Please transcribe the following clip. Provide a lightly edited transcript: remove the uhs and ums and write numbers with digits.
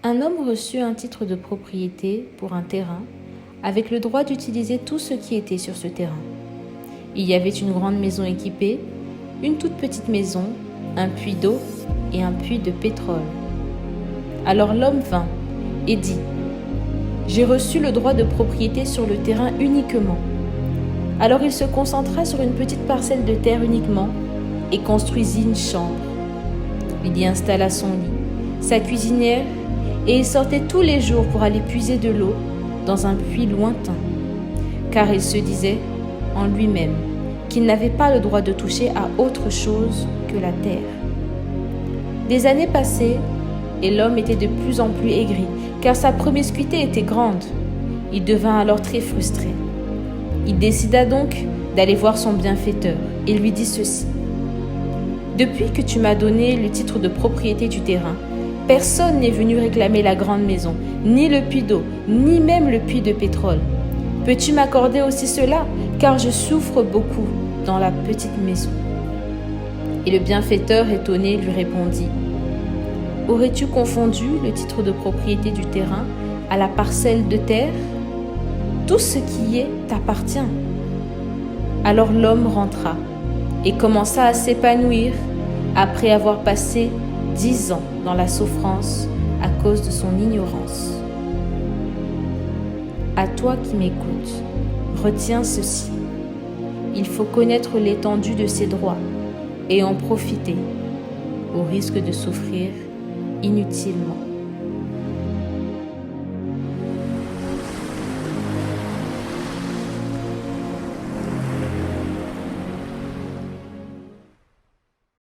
Un homme reçut un titre de propriété pour un terrain, avec le droit d'utiliser tout ce qui était sur ce terrain. Il y avait une grande maison équipée, une toute petite maison, un puits d'eau et un puits de pétrole. Alors l'homme vint et dit : « J'ai reçu le droit de propriété sur le terrain uniquement. » Alors il se concentra sur une petite parcelle de terre uniquement et construisit une chambre. Il y installa son lit, sa cuisinière, et il sortait tous les jours pour aller puiser de l'eau dans un puits lointain, car il se disait en lui-même qu'il n'avait pas le droit de toucher à autre chose que la terre. Des années passaient et l'homme était de plus en plus aigri, car sa promiscuité était grande. Il devint alors très frustré. Il décida donc d'aller voir son bienfaiteur et lui dit ceci : « Depuis que tu m'as donné le titre de propriété du terrain, personne n'est venu réclamer la grande maison, ni le puits d'eau, ni même le puits de pétrole. Peux-tu m'accorder aussi cela, car je souffre beaucoup dans la petite maison. » Et le bienfaiteur, étonné, lui répondit : « Aurais-tu confondu le titre de propriété du terrain à la parcelle de terre ? Tout ce qui y est t'appartient. » Alors l'homme rentra et commença à s'épanouir après avoir passé 10 ans dans la souffrance à cause de son ignorance. À toi qui m'écoutes, retiens ceci. Il faut connaître l'étendue de ses droits et en profiter, au risque de souffrir inutilement.